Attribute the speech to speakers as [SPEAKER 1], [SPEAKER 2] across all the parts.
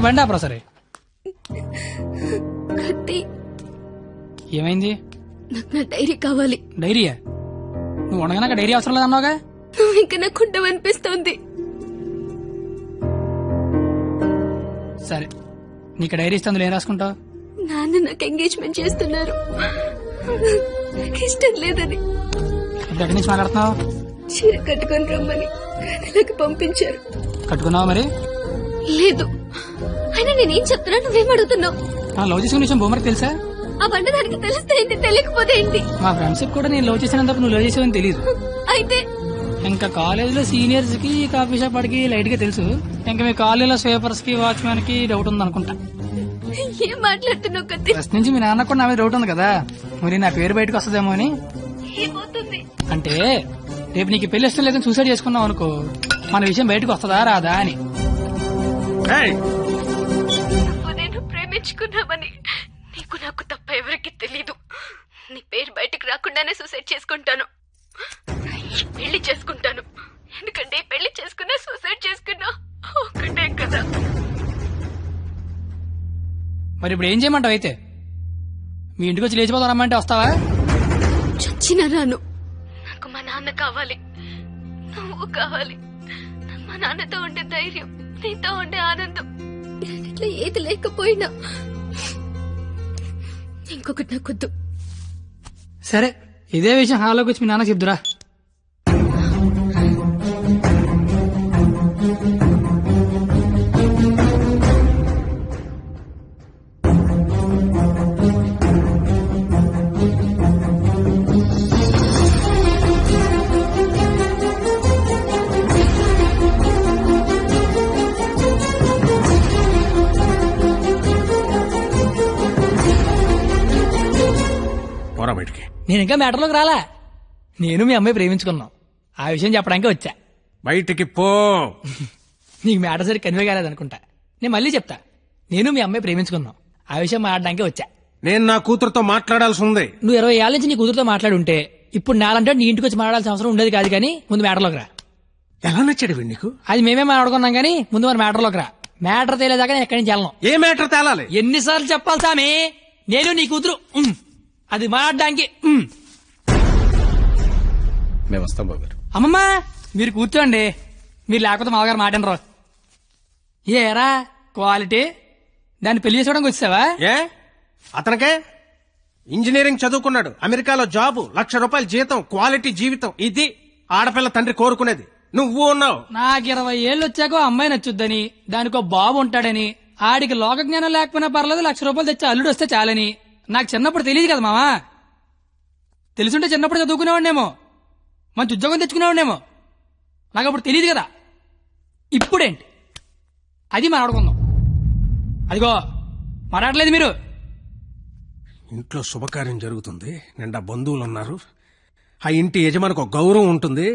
[SPEAKER 1] బండి ఆపరా సరే. ఏమైంది?
[SPEAKER 2] నాకు నా డైరీ కావాలి.
[SPEAKER 1] డైరీయా? నువ్వు ఉండగా డైరీ అవసరం లేదన్నావుగా.
[SPEAKER 2] నువ్వు ఇంకా నాకు ఉండవనిపిస్తోంది.
[SPEAKER 1] సరే నీకు డైరీ ఇస్తే అందులో ఏం రాసుకుంటావు?
[SPEAKER 2] నాన్న నాకు ఎంగేజ్మెంట్ చేస్తున్నారు, నాకు ఇష్టం లేదని.
[SPEAKER 1] ఎక్కడి నుంచి మాట్లాడుతున్నావు?
[SPEAKER 2] చీర కట్టుకొని రమ్మని గదిలోకి పంపించారు.
[SPEAKER 1] కట్టుకున్నావా మరి?
[SPEAKER 2] లేదు. అయినా నేనేం చెప్తున్నా నువ్వేం అడుగుతున్నావు?
[SPEAKER 1] లవ్ చేసిన విషయం బొమ్మకి తెలుసా?
[SPEAKER 2] ఆ బండ దానికి తెలిస్తే ఏంటి, తెలియకపోతే ఏంటి?
[SPEAKER 1] మా ఫ్రెండ్షిప్ కూడా నేను లవ్ చేసినంత నువ్వు లవ్ చేసావని తెలియదు.
[SPEAKER 2] అయితే
[SPEAKER 1] ఇంకా కాలేజ్ లో సీనియర్స్ కి కాఫీ షాప్ వాడికి లైట్ గా తెలుసు. ఇంకా మీ కాలేజీలో స్వీపర్స్ కి వాచ్మెన్ కి డౌట్ ఉంది అనుకుంటా.
[SPEAKER 2] ఏం మాట్లాడుతున్నావు కత్తి?
[SPEAKER 1] ఫస్ట్ నుంచి మీ నాన్న కూడా నా మీద డౌట్ ఉంది కదా, మరి నా పేరు బయటకు వస్తుందేమో అని.
[SPEAKER 2] ఏమవుతుంది
[SPEAKER 1] అంటే రేపు నీకు పెళ్లి ఇష్టం లేదని సూసైడ్ చేసుకున్నావు అనుకో, మన విషయం బయటకు వస్తుందా రాదా అని.
[SPEAKER 2] నేను ప్రేమించుకున్నామని నీకు నాకు తప్ప ఎవరికి తెలీదు. నీ పేరు బయటకు రాకుండానే సూసైడ్ చేసుకుంటాను, పెళ్లి చేసుకుంటాను. ఎందుకంటే పెళ్లి చేసుకున్నా సూసైడ్ చేసుకున్నా ఒకటే కదా.
[SPEAKER 1] మరి ఇప్పుడు ఏం చేయమంటావు? అయితే మీ ఇంటికి వచ్చి లేచిపోతాం రమ్మంటే వస్తావా?
[SPEAKER 2] చచ్చినా రాను. నాకు మా నాన్న కావాలి, నువ్వు కావాలి. నాకు మా నాన్నతో ఉండే ధైర్యం, నీతో ఉండే ఆనందం, ఇట్లా ఏది లేకపోయినా ఇంకొకటి నాకొద్దు.
[SPEAKER 1] సరే ఇదే విషయం హాల్లోకి వచ్చి మీ నాన్న చెప్దురా. నేను ఇంకా మ్యాటర్లోకి రాలా. నేను మీ అమ్మాయి ప్రేమించుకున్నాం, ఆ విషయం చెప్పడానికి వచ్చా.
[SPEAKER 3] బయటికి పో.
[SPEAKER 1] నీకు మ్యాటర్ సరి కన్వే కాలేదనుకుంటా. నేను మళ్ళీ చెప్తా, నేను మీ అమ్మాయి ప్రేమించుకున్నాం, ఆ విషయం మాట్లాడడానికి వచ్చా.
[SPEAKER 3] నేను నా కూతురుతో మాట్లాడాల్సి ఉంది.
[SPEAKER 1] నువ్వు 20 ఏళ్ల నుంచి నీ కూతురుతో మాట్లాడి ఉంటే ఇప్పుడు నాలంటే నీ ఇంటికి వచ్చి మాట్లాడాల్సిన అవసరం ఉండేది కాదు. కానీ ముందు మ్యాటర్లోకి రా.
[SPEAKER 3] ఎలా నచ్చాడు నీకు?
[SPEAKER 1] అది మేమే మాట్లాడుకున్నాం కానీ ముందు మరి మ్యాటర్లోకి రా. మ్యాటర్ తేలేదాకా నేను ఎక్కడి నుంచి వెళ్ళను.
[SPEAKER 3] ఏ మ్యాటర్ తేలాలి?
[SPEAKER 1] ఎన్నిసార్లు చెప్పాలి సామి? నేను నీ కూతురు అది మాట్లాడడానికి.
[SPEAKER 3] మేము వస్తాం బాబు.
[SPEAKER 1] అమ్మమ్మ మీరు కూర్చోండి, మీరు లేకపోతే మామగారు మాటనరు. ఏరా క్వాలిటీ, దాన్ని పెళ్లి చేసుకోవడానికి వచ్చావా?
[SPEAKER 3] ఏ అతనికే ఇంజనీరింగ్ చదువుకున్నాడు, అమెరికాలో జాబు, ₹1,00,000 జీతం, క్వాలిటీ జీవితం. ఇది ఆడపిల్ల తండ్రి కోరుకునేది. నువ్వు ఉన్నావు.
[SPEAKER 1] నాకు 20 ఏళ్ళు వచ్చాక అమ్మాయి నచ్చుద్దని, దానికో బాబు ఉంటాడని, ఆడికి లోక జ్ఞానం లేకపోయినా పర్లేదు ₹1,00,000 తెచ్చి అల్లుడు వస్తే చాలని నాకు చిన్నప్పుడు తెలియదు కదా మామా. తెలుసుంటే చిన్నప్పుడు చదువుకునేవాడినేమో, మంచి ఉద్యోగం తెచ్చుకునేవాడినేమో. నాకు అప్పుడు తెలియదు కదా. ఇప్పుడేంటి అది మాట్లాడుకుందాం. అదిగో మాట్లాడలేదు మీరు.
[SPEAKER 3] ఇంట్లో శుభకార్యం జరుగుతుంది, నిండా బంధువులు ఉన్నారు. ఆ ఇంటి యజమానికి ఒక గౌరవం ఉంటుంది.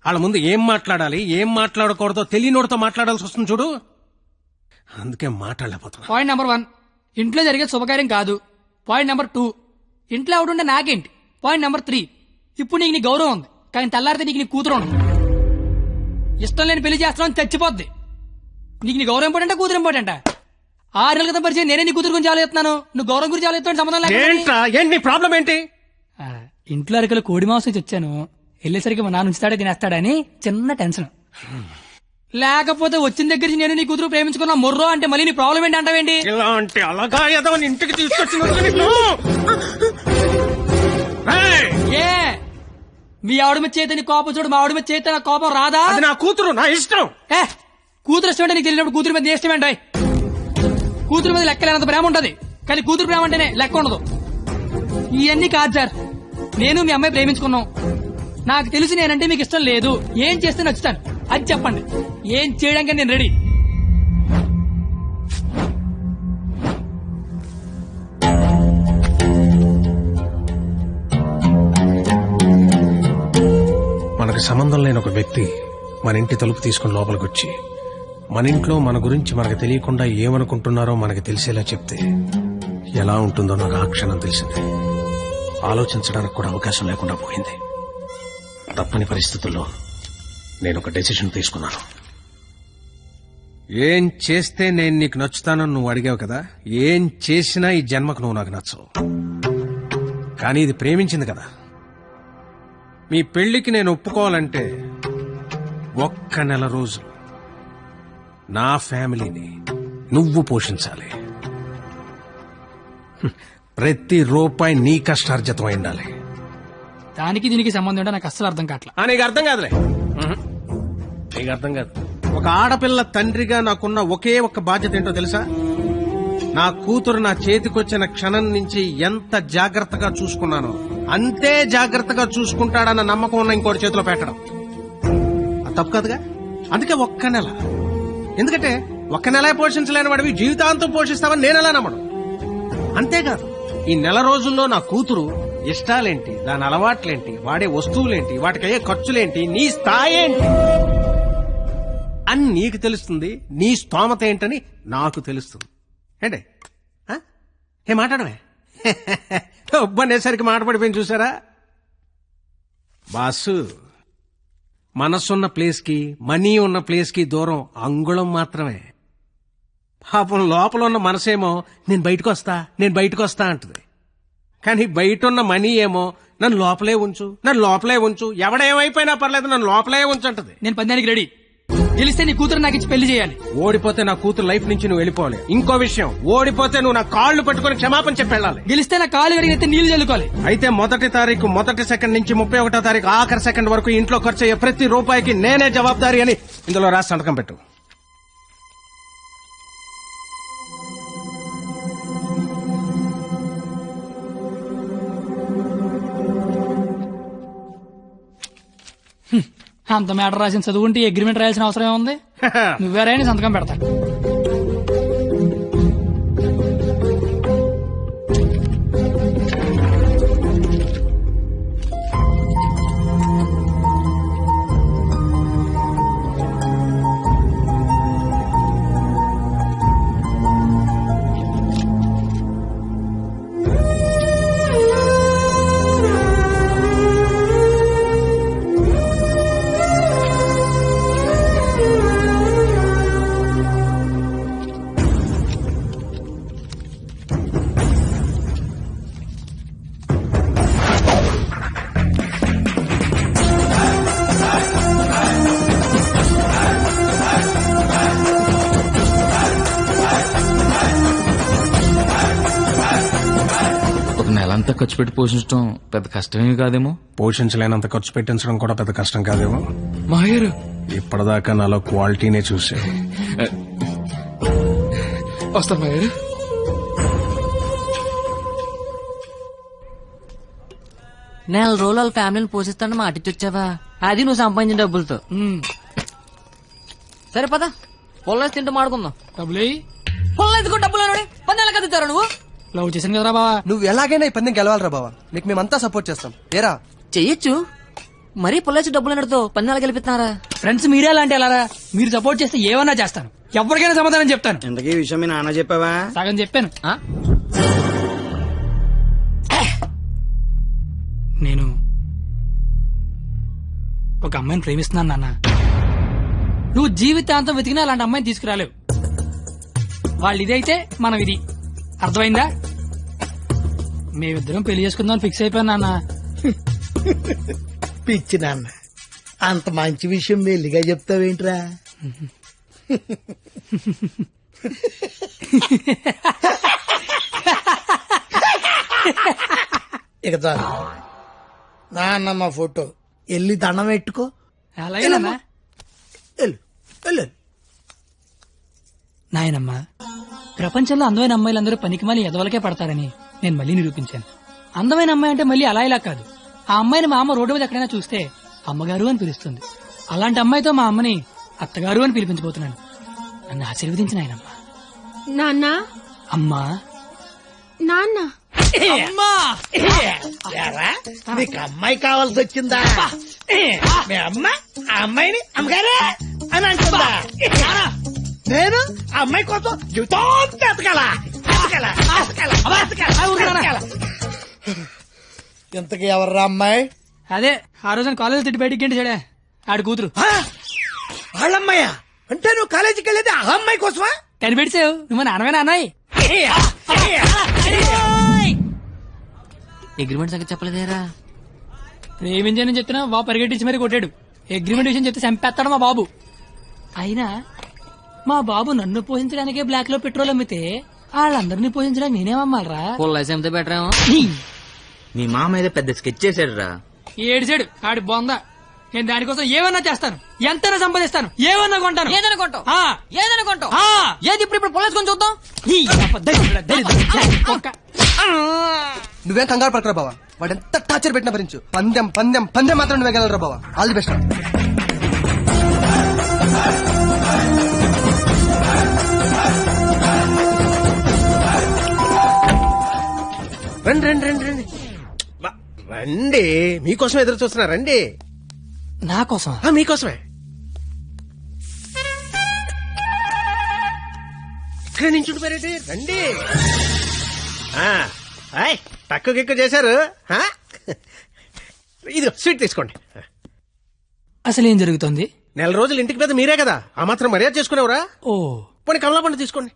[SPEAKER 3] వాళ్ళ ముందు ఏం మాట్లాడాలి ఏం మాట్లాడకూడదో తెలియనోడితో మాట్లాడాల్సి వస్తుంది చూడు. అందుకే మాట్లాడలేకపోతున్నా.
[SPEAKER 1] పాయింట్ నెంబర్ 1, ఇంట్లో జరిగే శుభకార్యం కాదు. పాయింట్ నెంబర్ 2, ఇంట్లో ఎవడుంటే నాకేంటి. పాయింట్ నెంబర్ 3, ఇప్పుడు నీకు నీ గౌరవం ఉంది, కానీ తెల్లారితే నీకు నీ కూతురు ఉంది. ఇష్టం లేని పెళ్లి చేస్తున్నావు చచ్చిపోద్ది. నీకు నీ గౌరవం ఇంపార్టెంటా కూతురు ఇంపార్టెంటా? 6 నెలల క్రితం పరిచయం నేనే నీ కూతురు గురించి ఆలోచిస్తున్నాను, నువ్వు గౌరవం గురించి ఆలోచిస్తాను. సంబంధం
[SPEAKER 3] ఏంటి ప్రాబ్లం ఏంటి?
[SPEAKER 1] ఇంట్లో అరకలు కోడి మాంసం తెచ్చాను, వెళ్ళేసరికి మా నాన్న ఉంచుతాడే తినేస్తాడని చిన్న టెన్షన్. లేకపోతే వచ్చిన దగ్గర నుంచి నేను నీ కూతురు ప్రేమించుకున్నా మొర్రో అంటే మళ్ళీ నీ ప్రాబ్లం ఏంటి అంటావేంటి?
[SPEAKER 3] అలాగా ఏదో ఇంటికి తీసుకొచ్చిన
[SPEAKER 1] ఏ మీ ఆవిడ మీద చేత నీ కోపం చూడు, మా ఆవిడ మీద చేత నా కోపం రాదా?
[SPEAKER 3] అది నా కూతురు, నా ఇష్టం.
[SPEAKER 1] కూతురు ఇష్టం అంటే నీకు తెలియనప్పుడు కూతురు మీద ఇష్టం ఏంటాయి? కూతురు మీద లెక్కలేనంత ప్రేమ ఉంటది, కానీ కూతురు ప్రేమ అంటేనే లెక్క ఉండదు. ఇవన్నీ కాదు సార్, నేను మీ అమ్మాయి ప్రేమించుకున్నాం. నాకు తెలిసి నేనంటే మీకు ఇష్టం లేదు, ఏం చేస్తే నచ్చుతాను అది చెప్పండి. ఏం చేయడానికి నేను రెడీ.
[SPEAKER 3] మనకు సంబంధం లేని ఒక వ్యక్తి మన ఇంటి తలుపు తీసుకుని లోపలికి వచ్చి మన ఇంట్లో మన గురించి మనకు తెలియకుండా ఏమనుకుంటున్నారో మనకు తెలిసేలా చెప్తే ఎలా ఉంటుందో నాకు ఆ క్షణం తెలిసింది. ఆలోచించడానికి కూడా అవకాశం లేకుండా పోయింది. తప్పని పరిస్థితుల్లో నేను ఒక డెసిషన్ తీసుకున్నాను. ఏం చేస్తే నేను నీకు నచ్చుతానని నువ్వు అడిగావు కదా, ఏం చేసినా ఈ జన్మకు నువ్వు నాకు నచ్చవు. కానీ ఇది ప్రేమించింది కదా. మీ పెళ్లికి నేను ఒప్పుకోవాలంటే ఒక్క నెల రోజులు నా ఫ్యామిలీని నువ్వు పోషించాలి. ప్రతి రూపాయి నీ కష్టార్జితం అయి ఉండాలి.
[SPEAKER 1] దానికి దీనికి సంబంధం ఏంటో నాకు అస్సలు అర్థం కావట్లా.
[SPEAKER 3] నీకు అర్థం కాదులే. నీకు అర్థం కాదు. ఒక ఆడపిల్ల తండ్రిగా నాకున్న ఒకే ఒక్క బాధ్యత ఏంటో తెలుసా? నా కూతురు నా చేతికొచ్చిన క్షణం నుంచి ఎంత జాగ్రత్తగా చూసుకున్నానో అంతే జాగ్రత్తగా చూసుకుంటాడన్న నమ్మకం ఉన్న ఇంకోటి చేతిలో పెట్టడం అది తప్పు కాదుగా. అందుకే ఒక్క నెల. ఎందుకంటే ఒక్క నెల పోషించలేని వాడివి జీవితాంతం పోషిస్తావని నేనెలా నమ్మడం. అంతేకాదు, ఈ నెల రోజుల్లో నా కూతురు ఇష్టాలేంటి, దాని అలవాట్లేంటి, వాడే వస్తువులేంటి, వాటికయ్యే ఖర్చులేంటి, నీ స్థాయి ఏంటి అని నీకు తెలుస్తుంది. నీ స్తోమత ఏంటని నాకు తెలుస్తుంది. ఏంటే ఏ మాట్లాడమే ఒబ్బనేసరికి మాట పడిపోయింది చూసారా? బాసు, మనసున్న ప్లేస్కి మనీ ఉన్న ప్లేస్కి దూరం అంగుళం మాత్రమే. పాపం లోపల ఉన్న మనసేమో నేను బయటకు వస్తా అంటుంది. కానీ బయట ఉన్న మనీ ఏమో నన్ను లోపలే ఉంచు, ఎవడేమైపోయినా పర్లేదు నన్ను లోపలే ఉంచంటది.
[SPEAKER 1] నేను పందానికి రెడీ. గెలిస్తే నీ కూతురు నాకు ఇచ్చి పెళ్లి చేయాలి.
[SPEAKER 3] ఓడిపోతే నా కూతురు లైఫ్ నుంచి నువ్వు వెళ్ళిపోవాలి. ఇంకో విషయం, ఓడిపోతే నువ్వు నా కాళ్ళు పట్టుకుని క్షమాపణ చెప్పి వెళ్ళాలి.
[SPEAKER 1] గెలిస్తే నా కాలు కడిగితే నీళ్లు చల్లుకోవాలి.
[SPEAKER 3] అయితే మొదటి తారీఖు మొదటి సెకండ్ నుంచి 31వ తారీఖు ఆఖరి సెకండ్ వరకు ఇంట్లో ఖర్చు అయ్యే ప్రతి రూపాయికి నేనే జవాబారి అని ఇందులో రాసి సంతకం పెట్టు.
[SPEAKER 1] అంత మ్యాటర్ రాసిన చదువుంటే అగ్రిమెంట్ రాయాల్సిన అవసరం ఏముంది? నువ్వేరాయని సంతకం పెడతా.
[SPEAKER 4] నెలంతా ఖర్చు పెట్టి పోషించడం పెద్ద కష్టమేమి కాదేమో.
[SPEAKER 3] పోషించలేనంత ఖర్చు పెట్టించడం కూడా పెద్ద కష్టం కాదేమో.
[SPEAKER 4] మాయర్
[SPEAKER 3] ఇప్పటిదాకా నాలో క్వాలిటీనే చూసే.
[SPEAKER 4] వస్తా మాయర్.
[SPEAKER 5] నెల రోజులు వాళ్ళ ఫ్యామిలీని పోషిస్తాను మాటిచ్చొచ్చావా? అది నువ్వు సంపాదించిన డబ్బులతో. సరే పద, పొల్లేసి తింటూ మాడుకుందాం.
[SPEAKER 1] డబ్బులు
[SPEAKER 5] పొల్లేసుకో డబ్బులు పన్నెల కదుతారా నువ్వు?
[SPEAKER 1] లవ్ చేశాను కదరా బావా.
[SPEAKER 6] నువ్వు ఎలాగైనా ఈ పందెం గెలవాలరా బావా. నీకు మేమంతా సపోర్ట్ చేస్తాం. ఏరా
[SPEAKER 5] చెయ్యొచ్చు, మరీ పొల్లేసి డబ్బులు అన్నతో పన్నెల గెలిపిస్తున్నారా?
[SPEAKER 1] ఫ్రెండ్స్ మీరే అలాంటి అలారా. మీరు సపోర్ట్ చేస్తే ఏమన్నా చేస్తాను, ఎవరికైనా సమాధానం చెప్తాను.
[SPEAKER 7] ఇంతకీ విషయం మీ నాన్న చెప్పావా?
[SPEAKER 1] సగం చెప్పాను. నేను ఒక అమ్మాయిని ప్రేమిస్తున్నాను నాన్న. నువ్వు జీవితాంతం వెతికినా అలాంటి అమ్మాయిని తీసుకురాలేవు. వాళ్ళు ఇదైతే మనం ఇది. అర్థమైందా? మేమిద్దరం పెళ్లి చేసుకుందాం ఫిక్స్ అయిపోయాను నాన్న.
[SPEAKER 8] పిచ్చి నాన్న, అంత మంచి విషయం మెల్లిగా చెప్తావేంట్రా? ఇక చాలు నాన్న, మా ఫోటో వెళ్ళి దండం పెట్టుకో.
[SPEAKER 1] అలాగే నాన్న.
[SPEAKER 8] వెళ్ళు వెళ్ళు.
[SPEAKER 1] నాయనమ్మా, ప్రపంచంలో అందమైన అమ్మాయిలందరూ పనికిమాలి ఎదవలకే పడతారని నేను మళ్ళీ నిరూపించాను. అందమైన అమ్మాయి అంటే మళ్ళీ అలా ఇలా కాదు. ఆ అమ్మాయిని మా అమ్మ రోడ్డు మీద ఎక్కడైనా చూస్తే అమ్మగారు అని పిలుస్తుంది. అలాంటి అమ్మాయితో మా అమ్మని అత్తగారు అని పిలిపించబోతున్నాను. నన్ను ఆశీర్వదించిన ఆయనమ్మా.
[SPEAKER 2] నాన్న,
[SPEAKER 1] అమ్మా,
[SPEAKER 2] నాన్న.
[SPEAKER 1] అమ్మా.
[SPEAKER 8] ఏరా, నీకు అమ్మాయి కావాల్సి వచ్చిందా? మీ అమ్మ ఆ అమ్మాయిని అమ్మగారే అని అంటుందా? నేను ఆ అమ్మాయి కోసం జీవితం ఇంతకీ ఎవర్రా అమ్మాయి?
[SPEAKER 1] అదే ఆ రోజున కాలేజ్ తిట్టి బయటికి గంట చెడే ఆడి కూతురు.
[SPEAKER 8] వాళ్ళమ్మాయ అంటే నువ్వు కాలేజీకి వెళ్ళేది ఆ అమ్మాయి కోసమా?
[SPEAKER 1] కనిపెడిసావు నువ్వు మా నాన్నమే నాన్నయ్.
[SPEAKER 5] అగ్రిమెంట్ సంగతి చెప్పలేదేరా?
[SPEAKER 1] ప్రేమించానని చెప్తున్నా బాబు పరిగెట్టించి మరీ కొట్టాడు. అగ్రిమెంట్ విషయం చెప్తే చంపేస్తాడు మా బాబు. అయినా మా బాబు నన్ను పోషించడానికే బ్లాక్ లో పెట్రోల్ అమ్మితే వాళ్ళందరినీ పోషించడానికి నేనేమమ్మాలరా?
[SPEAKER 5] ఫుల్ లైస్ అమ్మితే బెటర్ ఏమో.
[SPEAKER 7] మీ మామ ఏదో పెద్ద స్కెచ్ చేశాడు రా.
[SPEAKER 1] ఏడిచాడు ఆడి బొంద. నేను దానికోసం ఏమన్నా చేస్తాను, ఎంతైనా సంపాదిస్తాను, ఏమన్నా కొంటాను.
[SPEAKER 5] ఏదైనా కొంటావు?
[SPEAKER 1] ఆ,
[SPEAKER 5] ఏదైనా కొంటావు?
[SPEAKER 1] ఆ.
[SPEAKER 5] ఏది ఇప్పుడు పొలేసుకొని చూద్దాం.
[SPEAKER 1] ఈ అబ్బ దరిద్రుడా, దరిద్రుడా, కుక్క.
[SPEAKER 6] నువ్వేం కంగారు పడకరా బావా, వాడు ఎంత టార్చర్ పెట్టినా భరించు. పందెం పందెం పందెం మాత్రం నువ్వే గెలవరా బావా. All the best.
[SPEAKER 3] రండి రండి రండి రండి రండి, మీకోసం ఎదురు చూస్తున్నా. రండి.
[SPEAKER 1] నా కోసం
[SPEAKER 3] మీకోసమే. ఇక్కడ నుంచి రండి. తక్కువ గిక్కు చేశారు. ఇది స్వీట్ తీసుకోండి.
[SPEAKER 1] అసలు ఏం జరుగుతుంది?
[SPEAKER 3] నెల రోజులు ఇంటికి పెద్ద మీరే కదా, ఆ మాత్రం మర్యాద చేసుకునేవరా?
[SPEAKER 1] ఓ
[SPEAKER 3] పోనీ కమలా పండు తీసుకోండి.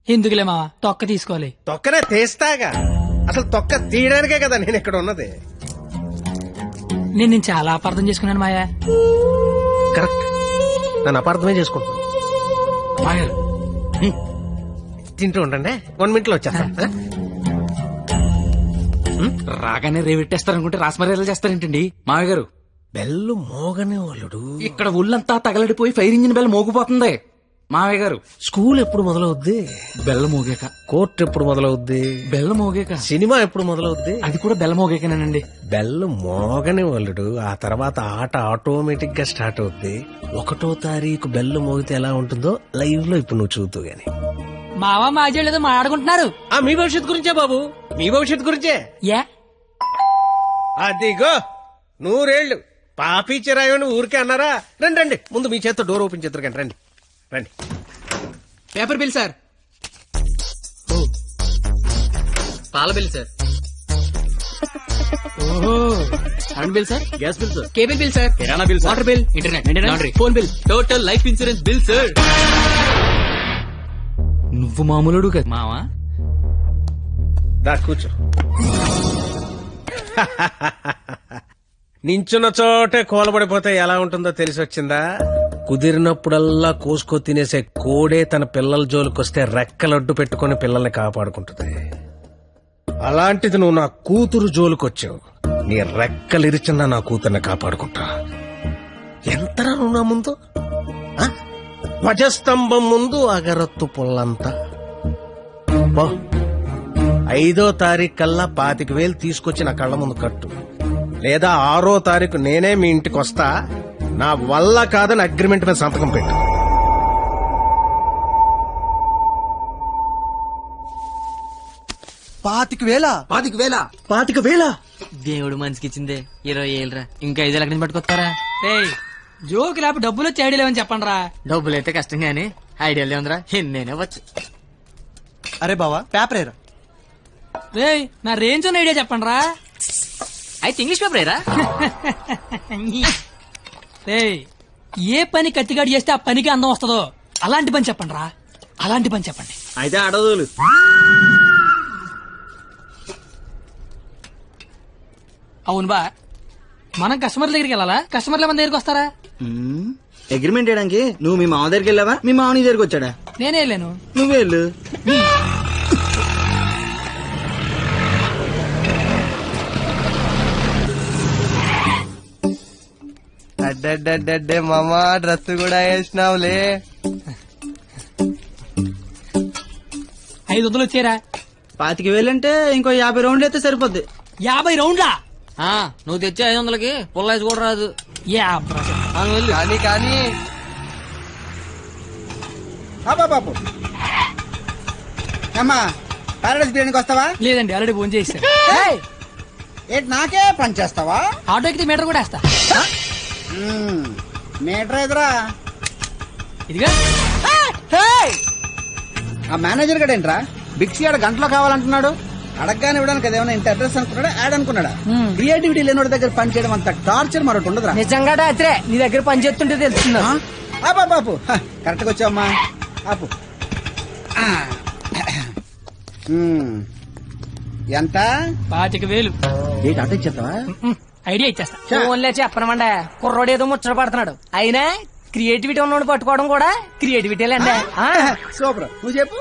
[SPEAKER 1] ఎందుకులే మావా, తొక్క తీసుకోవాలి.
[SPEAKER 3] తొక్కనే తీస్తాగా, అసలు తొక్క తీయడానికే కదా నేను ఇక్కడ ఉన్నది.
[SPEAKER 1] నేను చాలా అపార్థం చేసుకున్నాను మాయా.
[SPEAKER 3] కరెక్ట్, నన్ను అపార్థమే చేసుకుంటున్నాను. తింటూ ఉండండి, 1 minute లో వచ్చేస్తా.
[SPEAKER 4] రాగానే రేవెట్టేస్తారనుకుంటే రాస్మర్యాలు చేస్తారేంటండి మావయ్య గారు?
[SPEAKER 3] బెల్లు మోగనే వాళ్ళుడు.
[SPEAKER 4] ఇక్కడ ఒళ్ళంతా తగలడిపోయి ఫైర్ ఇంజిన్ బెల్ మోగిపోతుంది మావయ్య గారు.
[SPEAKER 3] స్కూల్ ఎప్పుడు మొదలవుద్ది?
[SPEAKER 4] బెల్ల మోగాక.
[SPEAKER 3] కోర్టు ఎప్పుడు మొదలవుద్ది?
[SPEAKER 4] బెల్ల మోగాక.
[SPEAKER 3] సినిమా ఎప్పుడు మొదలవుద్ది?
[SPEAKER 4] అది కూడా బెల్ల మోగాకనేనండి.
[SPEAKER 3] బెల్లు మోగని వాళ్ళుడు, ఆ తర్వాత ఆట ఆటోమేటిక్ గా స్టార్ట్ అవుద్ది. 1వ తారీఖు బెల్లు మోగితే ఎలా ఉంటుందో లైవ్ లో ఇప్పుడు నువ్వు చూద్దు గాని.
[SPEAKER 1] మావా మాజేళ్ళు ఏదో మాట్లాడుకుంటున్నారు.
[SPEAKER 3] మీ భవిష్యత్తు గురించే బాబు, మీ భవిష్యత్తు గురించే.
[SPEAKER 1] యా
[SPEAKER 3] అదిగో 100 ఏళ్ళు పాపి చిరాయని ఊరికే అన్నారా? రండి రండి, ముందు మీ చేత్తో డోర్ ఓపెన్ చేద్దరు కానీ. రండి రండి.
[SPEAKER 1] Paper bill sir.
[SPEAKER 5] పాల బిల్ సార్.
[SPEAKER 1] ఓహో,
[SPEAKER 5] current bill sir.
[SPEAKER 7] Gas bill sir.
[SPEAKER 1] Cable bill sir.
[SPEAKER 7] కిరాణా bill sir.
[SPEAKER 1] Water bill, internet, laundry, phone bill,
[SPEAKER 7] total life insurance bill sir.
[SPEAKER 4] నువ్వు మామూలుడు కదా మావా.
[SPEAKER 3] దా కూర్చో. నించున్న చోటే కోలబడిపోతే ఎలా ఉంటుందో తెలిసి వచ్చిందా? కుదిరినప్పుడల్లా కోసుకో తినేసే కోడే తన పిల్లల జోలికొస్తే రెక్కలడ్డు పెట్టుకుని పిల్లల్ని కాపాడుకుంటుంది. అలాంటిది నువ్వు నా కూతురు జోలికొచ్చావు, నీ రెక్కలిరిచినా నా కూతుర్ని కాపాడుకుంటా. ఎంతరా నువ్వు నా ముందు? ధ్వజస్తంభం ముందు అగరత్తు పుల్లంతా. 5వ తారీఖు కల్లా 25,000 తీసుకొచ్చి నా కళ్ళ ముందు కట్టు, లేదా 6వ తారీఖు నేనే మీ ఇంటికి వస్తా. నా వల్ల కాదని అగ్రిమెంట్ మీద సంతకం పెట్టు.
[SPEAKER 6] పాతిక వేల
[SPEAKER 5] దేవుడు మనిషికి ఇచ్చిందే 20 ఏళ్ళరా, ఇంకా 5 లక్షల నుంచి పట్టుకొస్తారా?
[SPEAKER 1] ఏయ్, జోకి లేకపోతే డబ్బులు వచ్చి ఐడియా లేవని చెప్పండి రా.
[SPEAKER 5] డబ్బులు అయితే కష్టం గానీ ఐడియాలు ఏముందిరా, నేనే వచ్చు.
[SPEAKER 6] అరే బావా పేపర్ ఏరా.
[SPEAKER 1] రేయ్, నా రేంజ్ ఉన్న ఐడియా చెప్పండి రా.
[SPEAKER 5] అయితే ఇంగ్లీష్ పేపర్ ఏరా.
[SPEAKER 1] రేయ్, ఏ పని కత్తిగాడి చేస్తే ఆ పనికి అందం వస్తుందో అలాంటి పని చెప్పండి రా. అలాంటి పని చెప్పండి.
[SPEAKER 7] అయితే అడదులు.
[SPEAKER 1] అవును బా, మనం కస్టమర్ల దగ్గరికి వెళ్ళాలా, కస్టమర్ల మన దగ్గరికి వస్తారా?
[SPEAKER 7] అగ్రిమెంట్ చేయడానికి నువ్వు మీ మామ దగ్గరికి వెళ్ళావా, మీ మామ నీ దగ్గరికి వచ్చాడా?
[SPEAKER 1] నేనే వెళ్ళాను.
[SPEAKER 7] నువ్వే వెళ్ళు.
[SPEAKER 6] అడ్డే మామా, డ్రెస్ కూడా వేసినావులే.
[SPEAKER 1] 500 వచ్చారా?
[SPEAKER 7] 25,000 అంటే ఇంకో 50 రౌండ్లు అయితే సరిపోద్ది.
[SPEAKER 1] 50 రౌండ్లా?
[SPEAKER 5] నువ్వు తెచ్చే 500కి పుల్లైజ్ కూడా రాదు.
[SPEAKER 6] కానీ
[SPEAKER 8] బాబు అమ్మా, పారాడైస్ బిర్యానీకి వస్తావా?
[SPEAKER 1] లేదండి, ఆల్రెడీ ఫోన్ చేశాను.
[SPEAKER 8] ఏంటి నాకే పని చేస్తావా?
[SPEAKER 1] ఆటో ఎక్కితే మీటర్ కూడా వేస్తా.
[SPEAKER 8] మీటర్ ఎదురా.
[SPEAKER 1] ఇదిగా
[SPEAKER 8] ఆ మేనేజర్ గడేంట్రా బిక్సీ ఆడ గంటలో కావాలంటున్నాడు. అడగగానే ఇవ్వడానికి అదేమన్నా ఇంత అడ్రస్ అనుకున్నాడా, యాడ్ అనుకున్నాడా? క్రియేటివిటీ లేనోడి దగ్గర పని చేయడం అంత టార్చర్ మరొకటి ఉండదురా.
[SPEAKER 1] నిజంగా రాత్రే నీ దగ్గర పని చేస్తుంటే తెలుస్తుందా?
[SPEAKER 9] ఆపు ఆపు ఆపు కరెక్ట్ గా వచ్చావమ్మా ఆపు ఆ. ఎంత
[SPEAKER 1] 25,000
[SPEAKER 9] ఏంటి ఆటో ఇచ్చేస్తావా
[SPEAKER 1] ఐడియా ఇచ్చేస్తా.
[SPEAKER 5] ఫోన్లే చెప్పనమండే కుర్రోడు ఏదో ముచ్చట పడుతున్నాడు. అయినా క్రియేటివిటీ ఉన్నోడు పట్టుకోవడం కూడా క్రియేటివిటీలేండి.
[SPEAKER 9] సూపర్ నువ్వు చెప్పు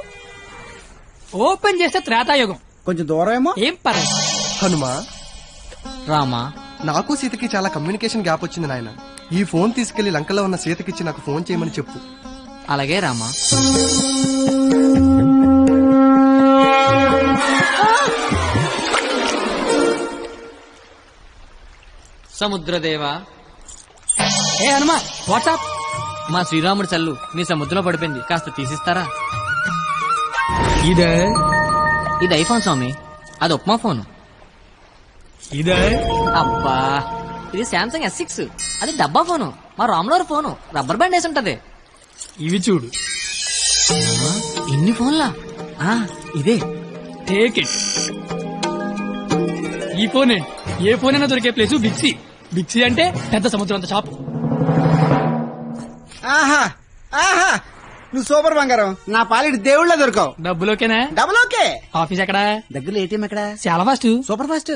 [SPEAKER 1] ఓపెన్ చేస్తే త్రేతాయుగం.
[SPEAKER 9] కొంచెం దూరం ఏమో
[SPEAKER 1] ఏం పర్లేదు.
[SPEAKER 6] హనుమా,
[SPEAKER 5] రామా,
[SPEAKER 6] నాకు సీతకి చాలా కమ్యూనికేషన్ గ్యాప్ వచ్చింది నాయన. ఈ ఫోన్ తీసుకెళ్లి లంకలో ఉన్న సీతకిచ్చి నాకు ఫోన్ చేయమని చెప్పు.
[SPEAKER 5] అలాగే రామా. సముద్రదేవా,
[SPEAKER 1] ఏ హనుమా వాట్సాప్.
[SPEAKER 5] మా శ్రీరాముడి చల్లు మీ సముద్రంలో పడిపోయింది, కాస్త తీసిస్తారా?
[SPEAKER 1] ఇదే
[SPEAKER 5] ఇది ఐఫోన్ స్వామి, అది ఉప్మా ఫోన్.
[SPEAKER 1] ఇదే
[SPEAKER 5] అబ్బా, ఇది శాంసంగ్ S6, అది డబ్బా ఫోను. మా రాములవారి ఫోను రబ్బర్ బ్యాండ్ వేసి ఉంటది.
[SPEAKER 1] ఇవి చూడు.
[SPEAKER 5] ఇన్ని ఫోన్లా? ఇదే.
[SPEAKER 1] Take it. ఈ ఫోనే ఏ ఫోన్ అయినా దొరికే ప్లేస్ బిక్సీ. బిక్సీ అంటే పెద్ద సముద్రం అంత షాప్.
[SPEAKER 9] ఆహా ఆహా నువ్వు సూపర్ బంగారం, నా పాలిటి దేవుళ్ళ దొరకవు.
[SPEAKER 1] డబ్బులోకేనా?
[SPEAKER 9] Double okay.
[SPEAKER 1] ఆఫీస్ ఎక్కడా?
[SPEAKER 9] దగ్గరలో ఏటీఎం ఎక్కడ?
[SPEAKER 1] చాలా ఫాస్ట్.
[SPEAKER 9] Super fast.